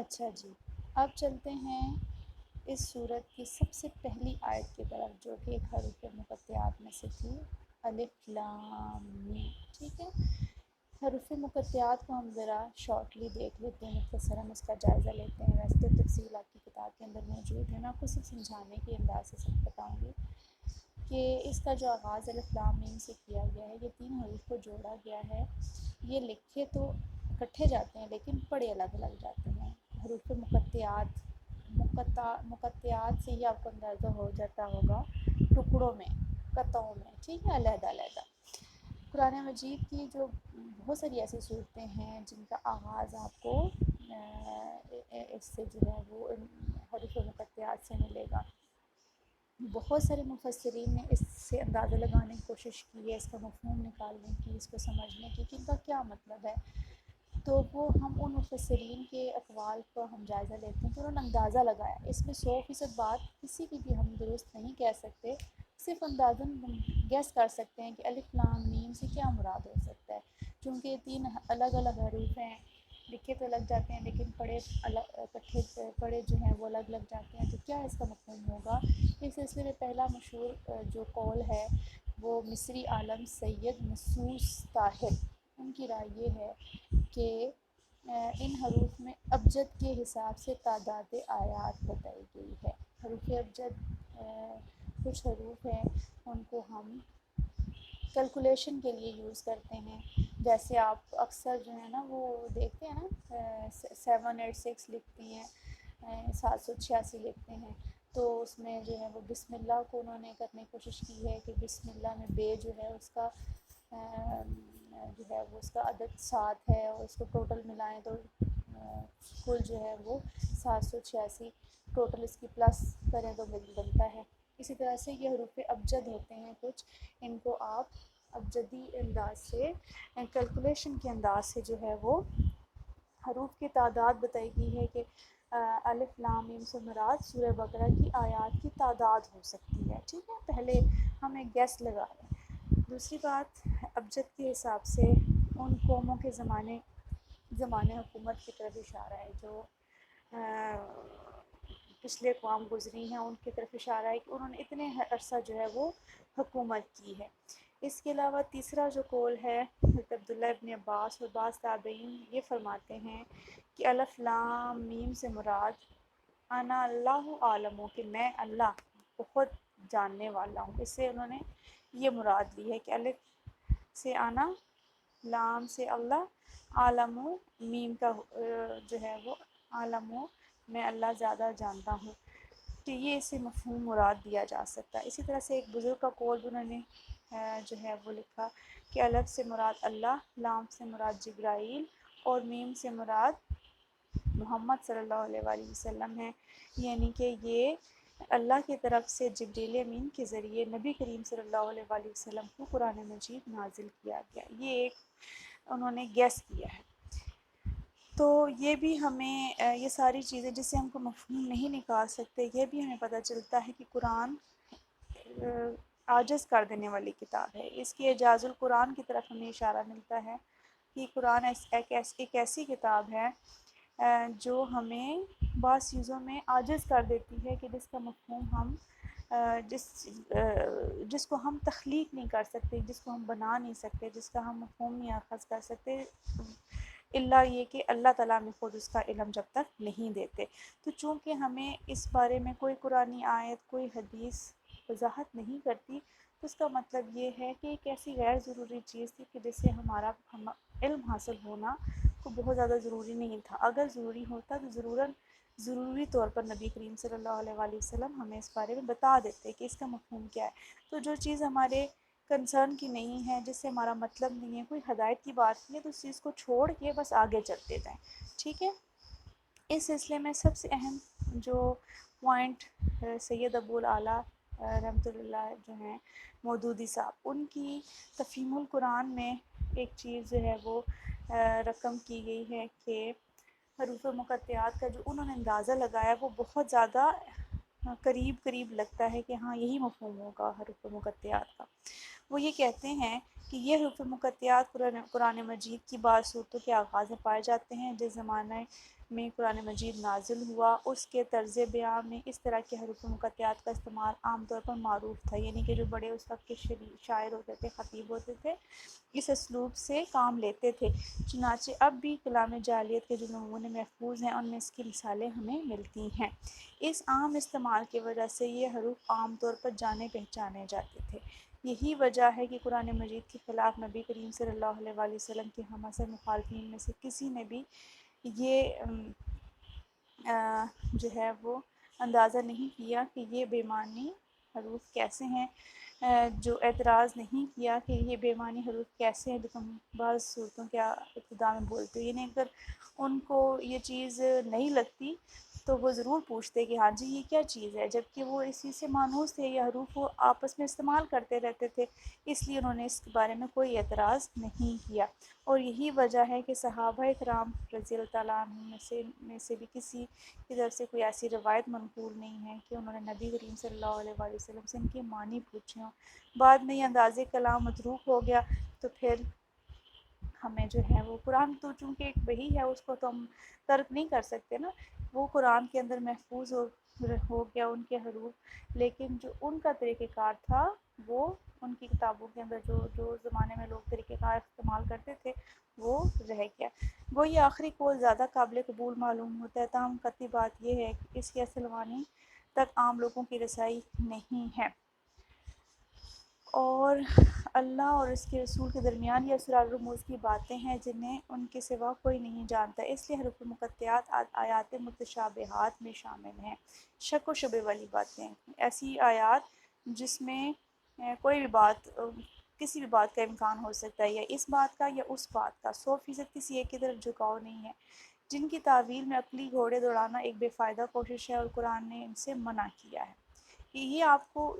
اچھا جی، اب چلتے ہیں اس صورت کی سب سے پہلی آیت کی طرف، جو کہ ایک حروف مقطعات میں سے تھی، الف لام میم۔ ٹھیک ہے، حروف مقطعات کو ہم ذرا شارٹلی دیکھ لیتے ہیں، مختصراً اس کا جائزہ لیتے ہیں۔ ویسے تو تفصیل آپ کی کتاب کے اندر موجود ہے، میں آپ کو صرف سمجھانے کے انداز سے سب بتاؤں گی کہ اس کا جو آغاز الف لام میم سے کیا گیا ہے، یہ 3 حروف کو جوڑا گیا ہے۔ یہ لکھے تو اکٹھے جاتے ہیں لیکن پڑھے الگ الگ جاتے ہیں۔ حروف مقطعات سے یہ آپ کو اندازہ ہو جاتا ہوگا ٹکڑوں میں، قطعوں میں، ٹھیک ہے، علیحدہ علیحدہ۔ قرآن مجید کی جو بہت ساری ایسی صورتیں ہیں جن کا آغاز آپ کو اس سے جو ہے وہ حروف مقطعات سے ملے گا۔ بہت سارے مفسرین نے اس سے اندازہ لگانے کی کوشش کی ہے، اس کا مفہوم نکالنے کی، اس کو سمجھنے کی کہ ان کا کیا مطلب ہے۔ تو وہ ہم ان مفسرین کے اقوال کا ہم جائزہ لیتے ہیں کہ انہوں نے اندازہ لگایا۔ اس میں 100% بات کسی کی بھی ہم درست نہیں کہہ سکتے، صرف اندازاً گیس کر سکتے ہیں کہ الف لام میم سے کیا مراد ہو سکتا ہے، چونکہ یہ 3 الگ الگ حروف ہیں، لکھے تو الگ جاتے ہیں لیکن پڑھے اکٹھے پڑھے جو ہیں وہ الگ الگ جاتے ہیں، تو کیا اس کا مفہوم ہوگا۔ اس سلسلے میں پہلا مشہور جو قول ہے وہ مصری عالم سید مسوس طاہر، ان کی رائے یہ ہے کہ ان حروف میں ابجد کے حساب سے تعداد آیات بتائی گئی ہے۔ حروف ابجد کچھ حروف ہیں ان کو ہم کیلکولیشن کے لیے یوز کرتے ہیں، جیسے آپ اکثر جو ہے نا وہ دیکھتے ہیں نا 786 لکھتی ہیں، 786 لکھتے ہیں، تو اس میں جو ہے وہ بسم اللہ کو انہوں نے کرنے کی کوشش کی ہے کہ بسم اللہ میں بے جو ہے اس کا جو ہے وہ اس کا عدد 7 ہے، اور اس کو ٹوٹل ملائیں تو کل جو ہے وہ 786 ٹوٹل اس کی پلس کریں تو بنتا ہے۔ اسی طرح سے یہ حروف ابجد ہوتے ہیں کچھ، ان کو آپ ابجدی انداز سے کیلکولیشن کے انداز سے جو ہے وہ حروف کی تعداد بتائی گئی ہے کہ الف لام میم سے مراد سورہ بقرہ کی آیات کی تعداد ہو سکتی ہے۔ ٹھیک ہے، پہلے ہم ایک گیس لگا رہے ہیں۔ دوسری بات، ابجد کے حساب سے ان قوموں کے زمانے حکومت کی طرف اشارہ ہے جو پچھلے اقوام گزری ہیں، ان کی طرف اشارہ ہے کہ انہوں نے اتنے عرصہ جو ہے وہ حکومت کی ہے۔ اس کے علاوہ تیسرا جو قول ہے حضرت عبداللہ ابن عباس اور بعض تابعین یہ فرماتے ہیں کہ الف لام میم سے مراد انا اللہ عالم، کہ میں اللہ بہت جاننے والا ہوں۔ اس سے انہوں نے یہ مراد لی ہے کہ الف سے انا، لام سے اللہ، عالم میم کا جو ہے وہ عالم، میں اللہ زیادہ جانتا ہوں، کہ یہ اسے مفہوم مراد دیا جا سکتا ہے۔ اسی طرح سے ایک بزرگ کا قول بھی انہوں نے جو ہے وہ لکھا کہ الف سے مراد اللہ، لام سے مراد جبرائیل اور میم سے مراد محمد صلی اللہ علیہ وآلہ وسلم ہے، یعنی کہ یہ اللہ کی طرف سے جبریل امین کے ذریعے نبی کریم صلی اللہ علیہ وآلہ وسلم کو قرآن مجید نازل کیا گیا۔ یہ ایک انہوں نے گیس کیا ہے۔ تو یہ بھی ہمیں یہ ساری چیزیں جس سے ہم کو مفہوم نہیں نکال سکتے، یہ بھی ہمیں پتہ چلتا ہے کہ قرآن عاجز کر دینے والی کتاب ہے۔ اس کی اعجاز القرآن کی طرف ہمیں اشارہ ملتا ہے کہ قرآن ایک ایسی کتاب ہے جو ہمیں بعض چیزوں میں عاجز کر دیتی ہے کہ جس کا مفہوم ہم جس کو ہم تخلیق نہیں کر سکتے، جس کو ہم بنا نہیں سکتے، جس کا ہم مفہوم نہیں اخذ کر سکتے، الا یہ کہ اللہ تعالیٰ میں خود اس کا علم جب تک نہیں دیتے۔ تو چونکہ ہمیں اس بارے میں کوئی قرآنی آیت، کوئی حدیث وضاحت نہیں کرتی، تو اس کا مطلب یہ ہے کہ ایک ایسی غیر ضروری چیز تھی کہ جس سے ہمارا علم حاصل ہونا کو بہت زیادہ ضروری نہیں تھا۔ اگر ضروری ہوتا تو ضروری طور پر نبی کریم صلی اللہ علیہ وآلہ وسلم ہمیں اس بارے میں بتا دیتے کہ اس کا مفہوم کیا ہے۔ تو جو چیز ہمارے کنسرن کی نہیں ہے، جس سے ہمارا مطلب نہیں ہے، کوئی ہدایت کی بات نہیں ہے، تو اس چیز کو چھوڑ کے بس آگے چلتے جائیں۔ ٹھیک ہے، اس سلسلے میں سب سے اہم جو پوائنٹ سید ابو الاعلیٰ رحمۃ اللہ جو ہیں مودودی صاحب، ان کی تفہیم القرآن میں ایک چیز جو ہے وہ رقم کی گئی ہے کہ حروف مقطعات کا جو انہوں نے اندازہ لگایا وہ بہت زیادہ قریب لگتا ہے کہ ہاں یہی مفہوم ہوگا حروف مقطعات کا۔ وہ یہ کہتے ہیں کہ یہ حروف مقطعات قرآن مجید کی بعض صورتوں کے آغاز میں پائے جاتے ہیں۔ جس زمانہ میں قرآن مجید نازل ہوا اس کے طرز بیان میں اس طرح کے حروف مقطعات کا استعمال عام طور پر معروف تھا، یعنی کہ جو بڑے اس وقت کے شاعر ہوتے تھے، خطیب ہوتے تھے، اس اسلوب سے کام لیتے تھے۔ چنانچہ اب بھی کلام جاہلیت کے جو نمونے محفوظ ہیں ان میں اس کی مثالیں ہمیں ملتی ہیں۔ اس عام استعمال کی وجہ سے یہ حروف عام طور پر جانے پہچانے جاتے تھے۔ یہی وجہ ہے کہ قرآن مجید کے خلاف نبی کریم صلی اللہ علیہ وآلہ وسلم کے ہم عصر مخالفین میں سے کسی نے بھی یہ جو ہے وہ اندازہ نہیں کیا کہ یہ بے معنی حروف کیسے ہیں، جو اعتراض نہیں کیا کہ یہ بے معنی حروف کیسے ہیں جو تم بعض صورتوں کے ابتدا میں بولتے ہو۔ یعنی اگر ان کو یہ چیز نہیں لگتی تو وہ ضرور پوچھتے کہ ہاں جی یہ کیا چیز ہے، جبکہ وہ اسی سے مانوس تھے، یہ حروف وہ آپس میں استعمال کرتے رہتے تھے، اس لیے انہوں نے اس کے بارے میں کوئی اعتراض نہیں کیا۔ اور یہی وجہ ہے کہ صحابہ اکرام رضی اللہ تعالیٰ عنہ میں سے بھی کسی کی طرف سے کوئی ایسی روایت منقول نہیں ہے کہ انہوں نے نبی کریم صلی اللہ علیہ وآلہ وسلم سے ان کے معنی پوچھے ہوں۔ بعد میں یہ انداز کلام متروک ہو گیا تو پھر ہمیں جو ہے وہ قرآن تو چونکہ ایک وحی ہے اس کو تو ہم ترک نہیں کر سکتے نا، وہ قرآن کے اندر محفوظ ہو گیا ان کے حروف، لیکن جو ان کا طریقہ کار تھا وہ ان کی کتابوں کے اندر جو زمانے میں لوگ طریقہ کار استعمال کرتے تھے وہ رہ گیا۔ وہ یہ آخری قول زیادہ قابل قبول معلوم ہوتا ہے، تاہم قطعی بات یہ ہے کہ اس کے اصل معنی تک عام لوگوں کی رسائی نہیں ہے، اور اللہ اور اس کے رسول کے درمیان یہ اسرار رموز کی باتیں ہیں جنہیں ان کے سوا کوئی نہیں جانتا، اس لیے حروف مقطعات آیات متشابہات میں شامل ہیں۔ شک و شبہ والی باتیں، ایسی آیات جس میں کوئی بھی بات، کسی بھی بات کا امکان ہو سکتا ہے، یا اس بات کا یا اس بات کا، 100% کسی ایک کی طرف جھکاؤ نہیں ہے، جن کی تعویل میں عقلی گھوڑے دوڑانا ایک بے فائدہ کوشش ہے، اور قرآن نے ان سے منع کیا ہے کہ یہ آپ کو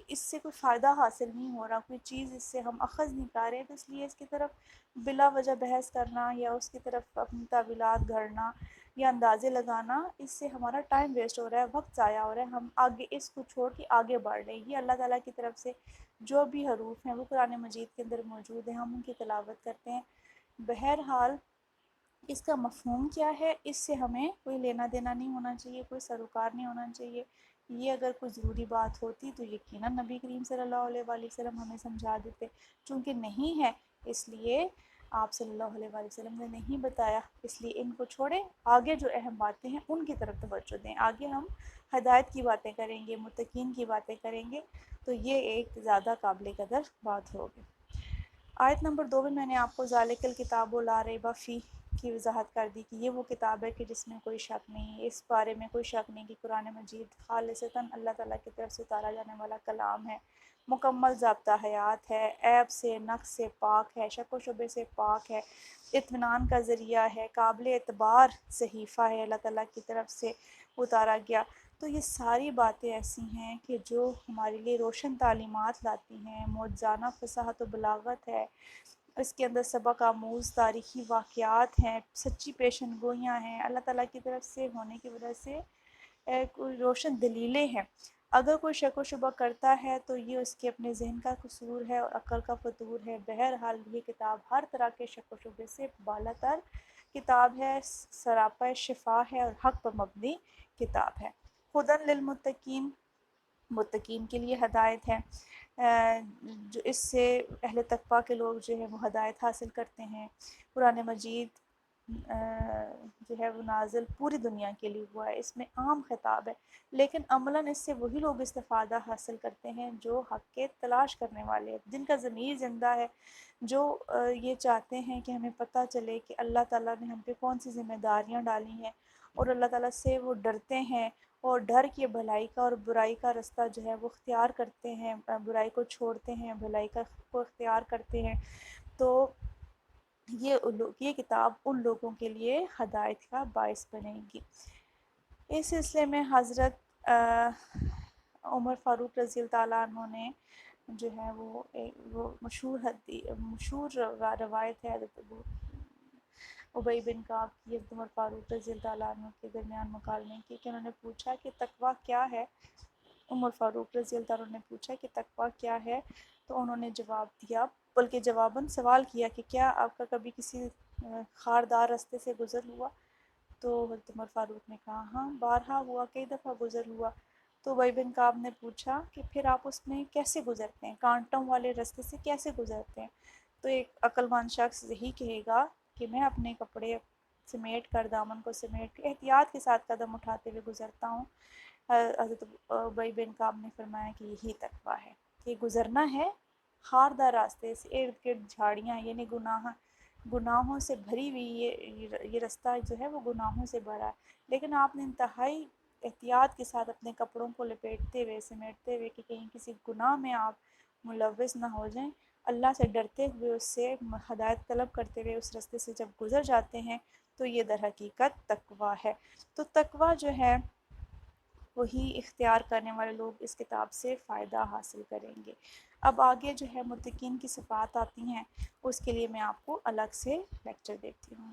اس سے کوئی فائدہ حاصل نہیں ہو رہا، کوئی چیز اس سے ہم اخذ نہیں پا رہے، تو اس لیے اس کی طرف بلا وجہ بحث کرنا یا اس کی طرف اپنی تعویلات گھڑنا یا اندازے لگانا، اس سے ہمارا ٹائم ویسٹ ہو رہا ہے، وقت ضائع ہو رہا ہے، ہم آگے اس کو چھوڑ کے آگے بڑھ رہے ہیں۔ یہ اللہ تعالیٰ کی طرف سے جو بھی حروف ہیں وہ قرآن مجید کے اندر موجود ہیں، ہم ان کی تلاوت کرتے ہیں۔ بہرحال اس کا مفہوم کیا ہے، اس سے ہمیں کوئی لینا دینا نہیں ہونا چاہیے، کوئی سروکار نہیں ہونا چاہیے۔ یہ اگر کوئی ضروری بات ہوتی تو یقیناً نبی کریم صلی اللہ علیہ وآلہ وسلم ہمیں سمجھا دیتے، چونکہ نہیں ہے اس لیے آپ صلی اللہ علیہ وآلہ وسلم نے نہیں بتایا، اس لیے ان کو چھوڑیں، آگے جو اہم باتیں ہیں ان کی طرف توجہ دیں۔ آگے ہم ہدایت کی باتیں کریں گے، متقین کی باتیں کریں گے، تو یہ ایک زیادہ قابل قدر بات ہوگی۔ آیت نمبر 2 میں نے آپ کو ذالک الکتاب لا ریب فیہ کی وضاحت کر دی کہ یہ وہ کتاب ہے کہ جس میں کوئی شک نہیں ہے، اس بارے میں کوئی شک نہیں کہ قرآن مجید خالصتاً اللہ تعالیٰ کی طرف سے اتارا جانے والا کلام ہے، مکمل ضابطہ حیات ہے، عیب سے نقص سے پاک ہے، شک و شبے سے پاک ہے، اطمینان کا ذریعہ ہے، قابل اعتبار صحیفہ ہے، اللہ تعالیٰ کی طرف سے اتارا گیا۔ تو یہ ساری باتیں ایسی ہیں کہ جو ہمارے لیے روشن تعلیمات لاتی ہیں، معجزانہ فصاحت و بلاغت ہے، اس کے اندر سبق آموز تاریخی واقعات ہیں، سچی پیشن گوئیاں ہیں، اللہ تعالیٰ کی طرف سے ہونے کی وجہ سے کوئی روشن دلیلیں ہیں۔ اگر کوئی شک و شبہ کرتا ہے تو یہ اس کے اپنے ذہن کا قصور ہے اور عقل کا فتور ہے۔ بہرحال یہ کتاب ہر طرح کے شک و شبے سے بالا تر کتاب ہے، سراپا شفا ہے اور حق پر مبنی کتاب ہے۔ ہدی للمتقین، متقین کے لیے ہدایت ہے، جو اس سے اہل تقویٰ کے لوگ جو ہے وہ ہدایت حاصل کرتے ہیں۔ قرآن مجید جو ہے وہ نازل پوری دنیا کے لیے ہوا ہے، اس میں عام خطاب ہے، لیکن عملاً اس سے وہی لوگ استفادہ حاصل کرتے ہیں جو حق کے تلاش کرنے والے ہیں، جن کا ضمیر زندہ ہے، جو یہ چاہتے ہیں کہ ہمیں پتہ چلے کہ اللہ تعالیٰ نے ہم پہ کون سی ذمہ داریاں ڈالی ہیں، اور اللہ تعالیٰ سے وہ ڈرتے ہیں، اور ڈر کے بھلائی کا اور برائی کا رستہ جو ہے وہ اختیار کرتے ہیں، برائی کو چھوڑتے ہیں، بھلائی کو اختیار کرتے ہیں، تو یہ کتاب ان لوگوں کے لیے ہدایت کا باعث بنے گی۔ اس سلسلے میں حضرت عمر فاروق رضی اللہ تعالیٰ عنہ نے جو ہے وہ مشہور روایت ہے حضرت ابی بن کعب کی عمر فاروق رضی اللہ تعالیٰ عنہ کے درمیان مکالمے کی، کہ انہوں نے پوچھا کہ تقویٰ کیا ہے، عمر فاروق رضی اللہ عنہ نے پوچھا کہ تقویٰ کیا ہے، تو انہوں نے جواب دیا، بلکہ جواباً سوال کیا کہ کیا آپ کا کبھی کسی خاردار راستے سے گزر ہوا؟ تو حضرت عمر فاروق نے کہا ہاں بارہا ہوا، کئی دفعہ گزر ہوا۔ تو ابی بن کعب نے پوچھا کہ پھر آپ اس میں کیسے گزرتے ہیں، کانٹوں والے راستے سے کیسے گزرتے ہیں؟ تو ایک عقل مند شخص یہی کہے گا کہ میں اپنے کپڑے سمیٹ کر، دامن کو سمیٹ کے احتیاط کے ساتھ قدم اٹھاتے ہوئے گزرتا ہوں۔ حضرت ابی بن کعب نے فرمایا کہ یہی تقویٰ ہے، کہ گزرنا ہے خاردار راستے سے، ارد گرد جھاڑیاں، یعنی گناہوں سے بھری ہوئی یہ راستہ جو ہے وہ گناہوں سے بھرا ہے، لیکن آپ نے انتہائی احتیاط کے ساتھ اپنے کپڑوں کو لپیٹتے ہوئے، سمیٹتے ہوئے، کہ کہیں کسی گناہ میں آپ ملوث نہ ہو جائیں، اللہ سے ڈرتے ہوئے، اس سے ہدایت طلب کرتے ہوئے اس راستے سے جب گزر جاتے ہیں تو یہ در حقیقت تقویٰ ہے۔ تو تقویٰ جو ہے وہی اختیار کرنے والے لوگ اس کتاب سے فائدہ حاصل کریں گے۔ اب آگے جو ہے متقین کی صفات آتی ہیں، اس کے لیے میں آپ کو الگ سے لیکچر دیتی ہوں۔